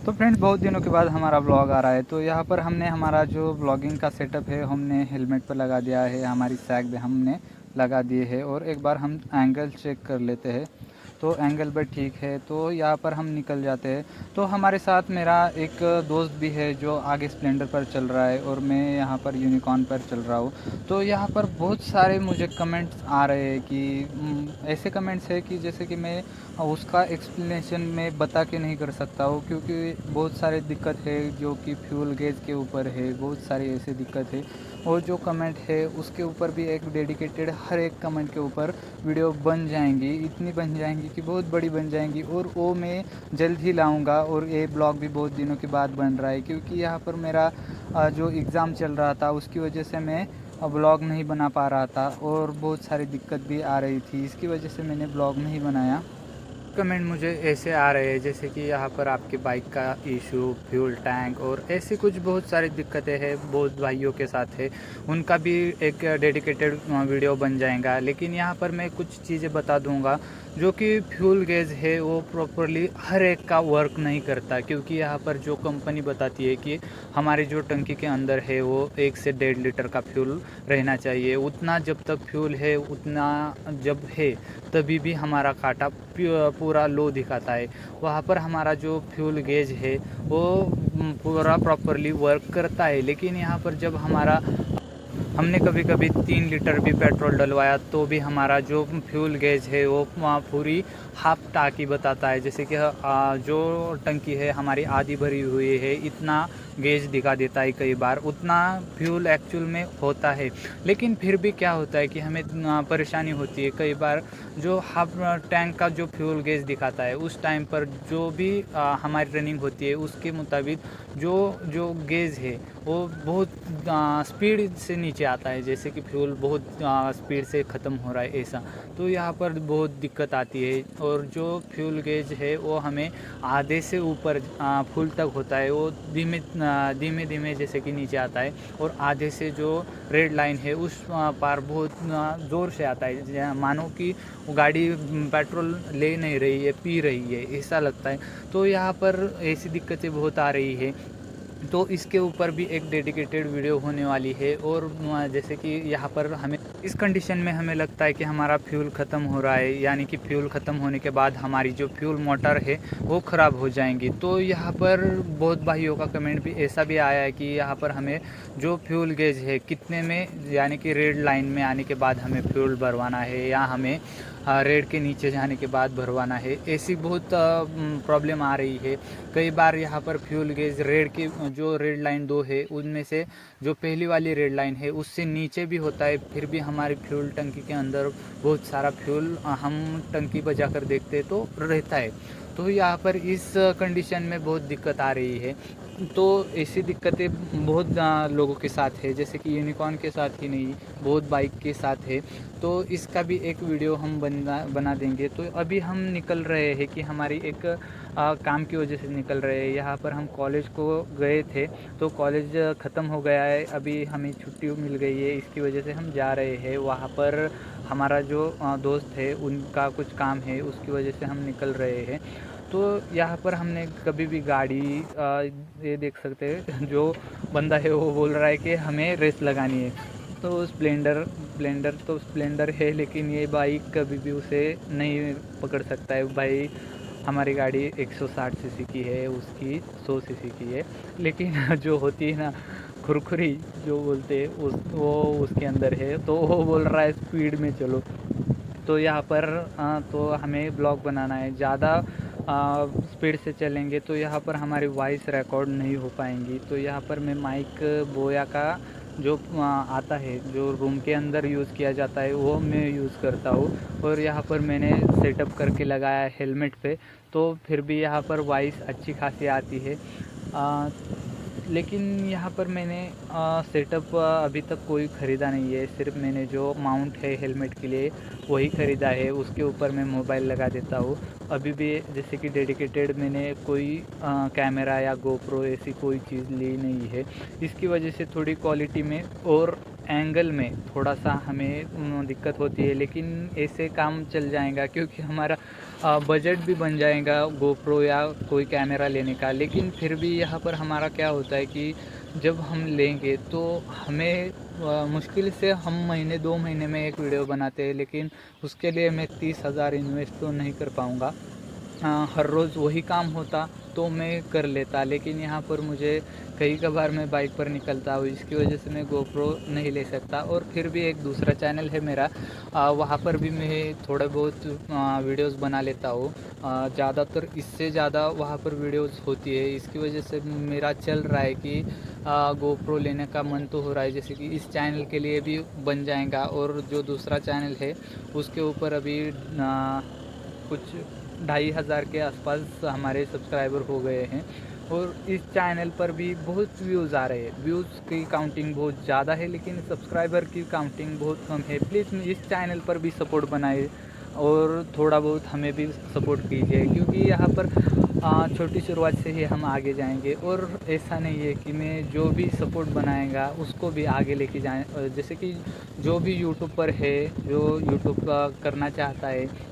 तो फ्रेंड्स, बहुत दिनों के बाद हमारा ब्लॉग आ रहा है। तो यहाँ पर हमने हमारा जो ब्लॉगिंग का सेटअप है हमने हेलमेट पर लगा दिया है, हमारी सैग भी हमने लगा दिए है। और एक बार हम एंगल चेक कर लेते हैं। तो एंगल भी ठीक है, तो यहाँ पर हम निकल जाते हैं। तो हमारे साथ मेरा एक दोस्त भी है जो आगे स्प्लेंडर पर चल रहा है और मैं यहाँ पर यूनिकॉर्न पर चल रहा हूँ। तो यहाँ पर बहुत सारे मुझे कमेंट्स आ रहे हैं कि ऐसे कमेंट्स है कि जैसे कि मैं उसका एक्सप्लेनेशन मैं बता के नहीं कर सकता हूँ, क्योंकि बहुत सारे दिक्कत है जो कि फ्यूल गेज के ऊपर है, बहुत सारी ऐसे दिक्कत है। और जो कमेंट है उसके ऊपर भी एक डेडिकेटेड हर एक कमेंट के ऊपर वीडियो बन जाएंगी, इतनी बन जाएंगी कि बहुत बड़ी बन जाएंगी। और वो मैं जल्द ही लाऊंगा। और ये ब्लॉग भी बहुत दिनों के बाद बन रहा है, क्योंकि यहाँ पर मेरा जो एग्ज़ाम चल रहा था उसकी वजह से मैं ब्लॉग नहीं बना पा रहा था और बहुत सारी दिक्कत भी आ रही थी, इसकी वजह से मैंने ब्लॉग नहीं बनाया। कमेंट मुझे ऐसे आ रहे हैं जैसे कि यहाँ पर आपके बाइक का इशू, फ्यूल टैंक और ऐसी कुछ बहुत सारी दिक्कतें हैं, बहुत भाइयों के साथ है। उनका भी एक डेडिकेटेड वीडियो बन जाएगा। लेकिन यहाँ पर मैं कुछ चीज़ें बता दूंगा जो कि फ्यूल गेज है वो प्रॉपरली हर एक का वर्क नहीं करता, क्योंकि यहाँ पर जो कंपनी बताती है कि हमारी जो टंकी के अंदर है वो 1 से 1.5 लीटर का फ्यूल रहना चाहिए, उतना जब तक फ्यूल है उतना जब है तभी भी हमारा काटा पूरा लो दिखाता है। वहाँ पर हमारा जो फ्यूल गेज है वो पूरा प्रॉपरली वर्क करता है। लेकिन यहाँ पर जब हमने कभी कभी 3 लीटर भी पेट्रोल डलवाया तो भी हमारा जो फ्यूल गेज है वो पूरी हाफ टाकी बताता है, जैसे कि जो टंकी है हमारी आधी भरी हुई है इतना गेज दिखा देता है, कई बार उतना फ्यूल एक्चुअल में होता है। लेकिन फिर भी क्या होता है कि हमें परेशानी होती है कई बार। जो हाफ टैंक का जो फ्यूल गेज दिखाता है उस टाइम पर जो भी हमारी रनिंग होती है उसके मुताबिक जो जो गेज है वो बहुत स्पीड से नीचे आता है, जैसे कि फ्यूल बहुत स्पीड से ख़त्म हो रहा है ऐसा। तो यहाँ पर बहुत दिक्कत आती है। और जो फ्यूल गेज है वो हमें आधे से ऊपर फुल तक होता है, वो धीमे धीमे धीमे जैसे कि नीचे आता है। और आधे से जो रेड लाइन है उस पार बहुत ज़ोर से आता है, मानो कि वो गाड़ी पेट्रोल ले नहीं रही है, पी रही है, ऐसा लगता है। तो यहाँ पर ऐसी दिक्कतें बहुत आ रही है। तो इसके ऊपर भी एक डेडिकेटेड वीडियो होने वाली है। और जैसे कि यहाँ पर हमें इस कंडीशन में हमें लगता है कि हमारा फ्यूल ख़त्म हो रहा है, यानी कि फ्यूल ख़त्म होने के बाद हमारी जो फ्यूल मोटर है वो ख़राब हो जाएंगी। तो यहाँ पर बहुत भाइयों का कमेंट भी ऐसा भी आया है कि यहाँ पर हमें जो फ्यूल गेज है कितने में, यानी कि रेड लाइन में आने के बाद हमें फ्यूल भरवाना है या हमें रेड के नीचे जाने के बाद भरवाना है, ऐसी बहुत प्रॉब्लम आ रही है। कई बार यहाँ पर फ्यूल गेज रेड की जो रेड लाइन 2 है उनमें से जो पहली वाली रेड लाइन है उससे नीचे भी होता है, फिर भी हमारी फ्यूल टंकी के अंदर बहुत सारा फ्यूल हम टंकी बजा कर देखते तो रहता है। तो यहाँ पर इस कंडीशन में बहुत दिक्कत आ रही है। तो ऐसी दिक्कतें बहुत लोगों के साथ है, जैसे कि यूनिकॉर्न के साथ ही नहीं बहुत बाइक के साथ है। तो इसका भी एक वीडियो हम बना देंगे। तो अभी हम निकल रहे हैं कि हमारी एक काम की वजह से निकल रहे हैं। यहाँ पर हम कॉलेज को गए थे तो कॉलेज ख़त्म हो गया है, अभी हमें छुट्टी मिल गई है, इसकी वजह से हम जा रहे हैं वहाँ पर। हमारा जो दोस्त है उनका कुछ काम है, उसकी वजह से हम निकल रहे हैं। तो यहाँ पर हमने कभी भी गाड़ी ये देख सकते हैं जो बंदा है वो बोल रहा है कि हमें रेस लगानी है। तो स्प्लेंडर है, लेकिन ये बाइक कभी भी उसे नहीं पकड़ सकता है। भाई हमारी गाड़ी 160 सीसी की है, उसकी 100 सीसी की है। लेकिन जो होती है ना खुरखुरी जो बोलते हैं वो उसके अंदर है, तो वो बोल रहा है स्पीड में चलो। तो यहाँ पर तो हमें ब्लॉग बनाना है, ज़्यादा स्पीड से चलेंगे तो यहाँ पर हमारी वॉइस रिकॉर्ड नहीं हो पाएंगी। तो यहाँ पर मैं माइक बोया का जो आता है जो रूम के अंदर यूज़ किया जाता है वो मैं यूज़ करता हूँ। और यहाँ पर मैंने सेटअप करके लगाया है हेलमेट पे, तो फिर भी यहाँ पर वॉइस अच्छी खासी आती है। लेकिन यहाँ पर मैंने सेटअप अभी तक कोई ख़रीदा नहीं है, सिर्फ मैंने जो माउंट है हेलमेट के लिए वही ख़रीदा है, उसके ऊपर मैं मोबाइल लगा देता हूँ। अभी भी जैसे कि डेडिकेटेड मैंने कोई कैमरा या गोप्रो ऐसी कोई चीज़ ली नहीं है। इसकी वजह से थोड़ी क्वालिटी में और एंगल में थोड़ा सा हमें दिक्कत होती है, लेकिन ऐसे काम चल जाएगा क्योंकि हमारा बजट भी बन जाएगा गोप्रो या कोई कैमरा लेने का। लेकिन फिर भी यहाँ पर हमारा क्या होता है कि जब हम लेंगे तो हमें मुश्किल से हम महीने 2 महीने में एक वीडियो बनाते हैं, लेकिन उसके लिए मैं 30,000 इन्वेस्ट तो नहीं कर पाऊँगा। हर रोज़ वही काम होता तो मैं कर लेता, लेकिन यहाँ पर मुझे कई कभार मैं बाइक पर निकलता हूँ, इसकी वजह से मैं गोप्रो नहीं ले सकता। और फिर भी एक दूसरा चैनल है मेरा, वहाँ पर भी मैं थोड़ा बहुत वीडियोस बना लेता हूँ। ज़्यादातर इससे ज़्यादा वहाँ पर वीडियोस होती है, इसकी वजह से मेरा चल रहा है कि गोप्रो लेने का मन तो हो रहा है। जैसे कि इस चैनल के लिए भी बन जाएगा, और जो दूसरा चैनल है उसके ऊपर अभी कुछ 2,500 के आसपास हमारे सब्सक्राइबर हो गए हैं। और इस चैनल पर भी बहुत व्यूज़ आ रहे हैं। व्यूज़ की काउंटिंग बहुत ज़्यादा है, लेकिन सब्सक्राइबर की काउंटिंग बहुत कम है। प्लीज़ इस चैनल पर भी सपोर्ट बनाए और थोड़ा बहुत हमें भी सपोर्ट कीजिए, क्योंकि यहाँ पर छोटी शुरुआत से ही हम आगे जाएंगे। और ऐसा नहीं है कि मैं जो भी सपोर्ट बनाएगा उसको भी आगे लेके जाएं। जैसे कि जो भी यूट्यूब पर है, जो यूट्यूब करना चाहता है,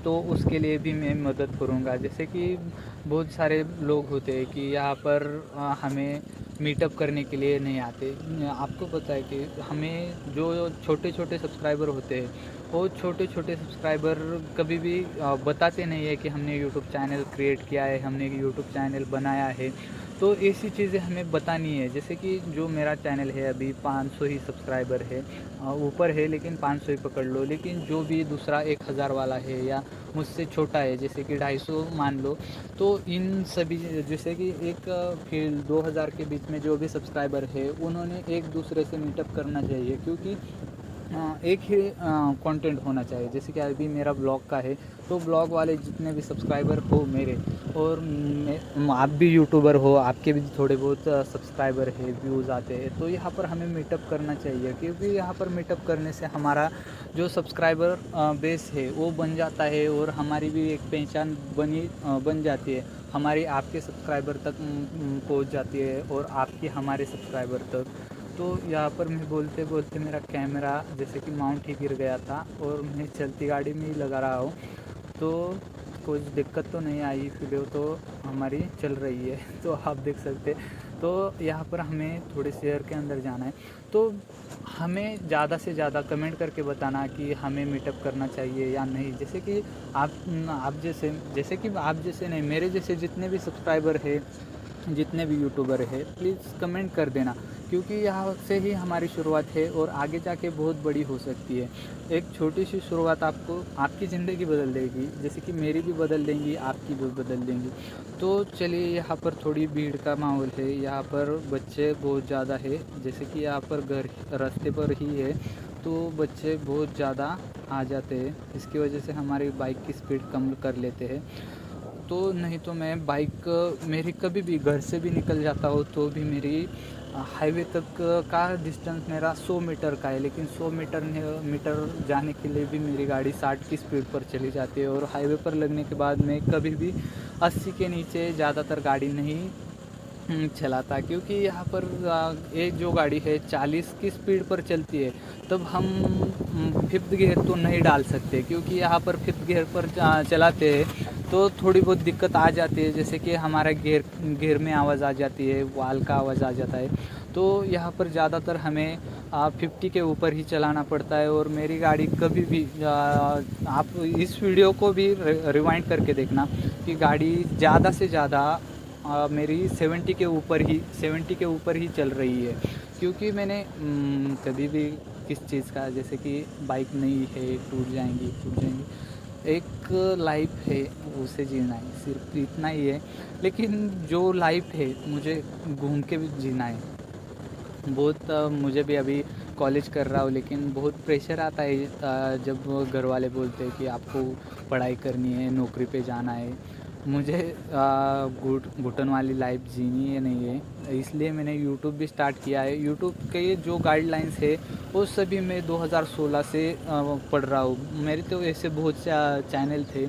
तो उसके लिए भी मैं मदद करूँगा। जैसे कि बहुत सारे लोग होते हैं कि यहाँ पर हमें मीटअप करने के लिए नहीं आते। आपको पता है कि हमें जो छोटे छोटे सब्सक्राइबर होते हैं, वो छोटे छोटे सब्सक्राइबर कभी भी बताते नहीं है कि हमने यूट्यूब चैनल क्रिएट किया है, हमने यूट्यूब चैनल बनाया है। तो ऐसी चीज़ें हमें बतानी है। जैसे कि जो मेरा चैनल है अभी 500 ही सब्सक्राइबर है, ऊपर है, लेकिन 500 ही पकड़ लो। लेकिन जो भी दूसरा 1,000 वाला है या मुझसे छोटा है, जैसे कि 250 मान लो, तो इन सभी जैसे कि एक फिर 2,000 के बीच में जो भी सब्सक्राइबर है, उन्होंने एक दूसरे से मीटअप करना चाहिए, क्योंकि एक ही कंटेंट होना चाहिए। जैसे कि अभी मेरा ब्लॉग का है, तो ब्लॉग वाले जितने भी सब्सक्राइबर हो मेरे, और आप भी यूट्यूबर हो, आपके भी थोड़े बहुत सब्सक्राइबर है, व्यूज़ आते हैं, तो यहाँ पर हमें मीटअप करना चाहिए। क्योंकि यहाँ पर मीटअप करने से हमारा जो सब्सक्राइबर बेस है वो बन जाता है, और हमारी भी एक पहचान बन जाती है। हमारी आपके सब्सक्राइबर तक पहुँच जाती है, और आपकी हमारे सब्सक्राइबर तक। तो यहाँ पर मैं बोलते बोलते मेरा कैमरा जैसे कि माउंट ही गिर गया था, और मैं चलती गाड़ी में ही लगा रहा हूँ। तो कुछ दिक्कत तो नहीं आई, वीडियो तो हमारी चल रही है। तो आप देख सकते। तो यहाँ पर हमें थोड़े शहर के अंदर जाना है, तो हमें ज़्यादा से ज़्यादा कमेंट करके बताना कि हमें मीटअप करना चाहिए या नहीं। जैसे कि आप जैसे नहीं, मेरे जैसे जितने भी सब्सक्राइबर है, जितने भी यूट्यूबर है, प्लीज़ कमेंट कर देना, क्योंकि यहाँ से ही हमारी शुरुआत है और आगे जाके बहुत बड़ी हो सकती है। एक छोटी सी शुरुआत आपको आपकी ज़िंदगी बदल देगी, जैसे कि मेरी भी बदल देंगी, आपकी भी बदल देंगी। तो चलिए, यहाँ पर थोड़ी भीड़ का माहौल है, यहाँ पर बच्चे बहुत ज़्यादा है। जैसे कि यहाँ पर घर रास्ते पर ही है, तो बच्चे बहुत ज़्यादा आ जाते हैं, इसकी वजह से हमारी बाइक की स्पीड कम कर लेते हैं। तो नहीं तो मैं बाइक मेरी कभी भी घर से भी निकल जाता हूँ, तो भी मेरी हाईवे तक का डिस्टेंस मेरा 100 मीटर का है, लेकिन 100 मीटर जाने के लिए भी मेरी गाड़ी 60 की स्पीड पर चली जाती है। और हाईवे पर लगने के बाद मैं कभी भी 80 के नीचे ज़्यादातर गाड़ी नहीं चलाता, क्योंकि यहाँ पर एक जो गाड़ी है 40 की स्पीड पर चलती है, तब हम फिफ्थ गियर तो नहीं डाल सकते, क्योंकि यहाँ पर फिफ्थ गियर पर चलाते हैं तो थोड़ी बहुत दिक्कत आ जाती है। जैसे कि हमारा गियर में आवाज़ आ जाती है, वाल का आवाज़ आ जाता है। तो यहाँ पर ज़्यादातर हमें 50 के ऊपर ही चलाना पड़ता है। और मेरी गाड़ी कभी भी आप इस वीडियो को भी रिवाइंड करके देखना कि गाड़ी ज़्यादा से ज़्यादा मेरी 70 के ऊपर ही चल रही है। क्योंकि मैंने कभी भी किस चीज़ का, जैसे कि बाइक नहीं है, टूट जाएंगी, एक लाइफ है, उसे जीना है, सिर्फ इतना ही है। लेकिन जो लाइफ है मुझे घूम के भी जीना है। बहुत मुझे भी अभी कॉलेज कर रहा हूँ, लेकिन बहुत प्रेशर आता है जब घर वाले बोलते हैं कि आपको पढ़ाई करनी है, नौकरी पे जाना है। मुझे घुटन वाली लाइफ जीनी है नहीं है, इसलिए मैंने यूट्यूब भी स्टार्ट किया है। यूट्यूब के जो गाइडलाइंस है वो सभी मैं 2016 से पढ़ रहा हूँ। मेरे तो ऐसे बहुत से चैनल थे,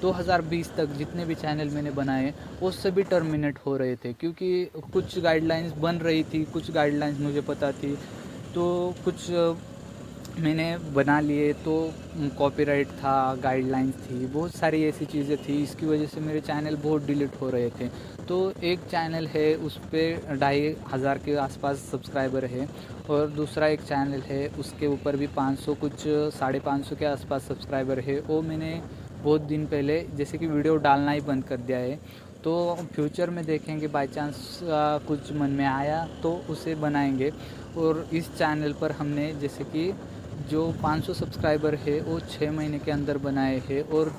2020 तक जितने भी चैनल मैंने बनाए वो सभी टर्मिनेट हो रहे थे, क्योंकि कुछ गाइडलाइंस बन रही थी, कुछ गाइडलाइंस मुझे पता थी, तो कुछ मैंने बना लिए तो कॉपीराइट था, गाइडलाइंस थी, बहुत सारी ऐसी चीज़ें थी, इसकी वजह से मेरे चैनल बहुत डिलीट हो रहे थे। तो एक चैनल है उस पे 2500 के आसपास सब्सक्राइबर है, और दूसरा एक चैनल है उसके ऊपर भी 500 कुछ 550 के आसपास सब्सक्राइबर है। वो मैंने बहुत दिन पहले जैसे कि वीडियो डालना ही बंद कर दिया है। तो फ्यूचर में देखेंगे, बाय चांस कुछ मन में आया तो उसे बनाएंगे। और इस चैनल पर हमने जैसे कि जो 500 सब्सक्राइबर है वो 6 महीने के अंदर बनाए हैं, और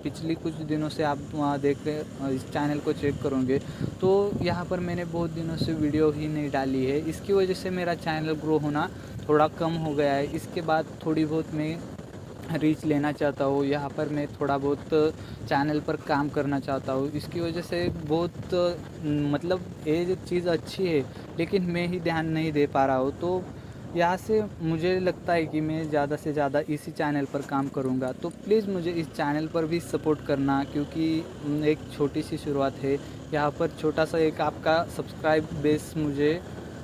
पिछली कुछ दिनों से आप देख रहे इस चैनल को चेक करोगे तो यहाँ पर मैंने बहुत दिनों से वीडियो ही नहीं डाली है। इसकी वजह से मेरा चैनल ग्रो होना थोड़ा कम हो गया है। इसके बाद थोड़ी बहुत मैं रीच लेना चाहता हूँ, यहाँ पर मैं थोड़ा बहुत चैनल पर काम करना चाहता हूँ। इसकी वजह से बहुत मतलब ये चीज़ अच्छी है, लेकिन मैं ही ध्यान नहीं दे पा रहा हूँ। तो यहाँ से मुझे लगता है कि मैं ज़्यादा से ज़्यादा इसी चैनल पर काम करूँगा। तो प्लीज़ मुझे इस चैनल पर भी सपोर्ट करना, क्योंकि एक छोटी सी शुरुआत है। यहाँ पर छोटा सा एक आपका सब्सक्राइब बेस मुझे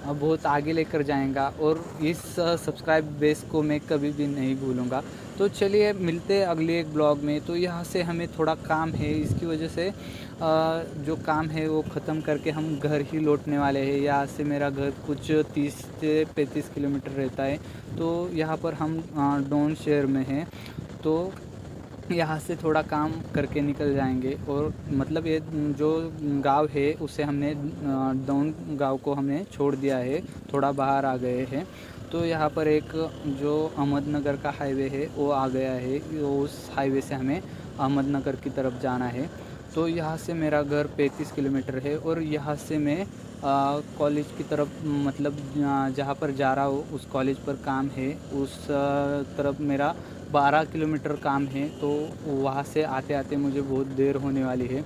बहुत आगे लेकर जाएगा, और इस सब्सक्राइब बेस को मैं कभी भी नहीं भूलूँगा। तो चलिए मिलते हैं अगले एक ब्लॉग में। तो यहाँ से हमें थोड़ा काम है, इसकी वजह से जो काम है वो ख़त्म करके हम घर ही लौटने वाले हैं। यहाँ से मेरा घर कुछ 30 से 35 किलोमीटर रहता है। तो यहाँ पर हम डोन शहर में हैं, तो यहाँ से थोड़ा काम करके निकल जाएंगे। और मतलब ये जो गांव है उसे हमने डोन गांव को हमने छोड़ दिया है, थोड़ा बाहर आ गए हैं। तो यहाँ पर एक जो अहमदनगर का हाईवे है वो आ गया है, उस हाईवे से हमें अहमदनगर की तरफ जाना है। तो यहाँ से मेरा घर 35 किलोमीटर है, और यहाँ से मैं कॉलेज की तरफ मतलब जहाँ पर जा रहा हूँ उस कॉलेज पर काम है, उस तरफ मेरा 12 किलोमीटर काम है। तो वहाँ से आते आते मुझे बहुत देर होने वाली है।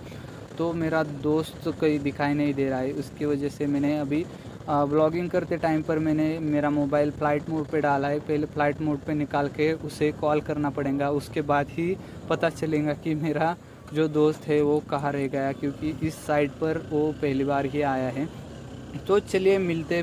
तो मेरा दोस्त कहीं दिखाई नहीं दे रहा है, उसकी वजह से मैंने अभी व्लॉगिंग करते टाइम पर मैंने मेरा मोबाइल फ़्लाइट मोड पे डाला है। पहले फ़्लाइट मोड पे निकाल के उसे कॉल करना पड़ेगा, उसके बाद ही पता चलेगा कि मेरा जो दोस्त है वो कहाँ रह गया, क्योंकि इस साइड पर वो पहली बार ही आया है। तो चलिए मिलते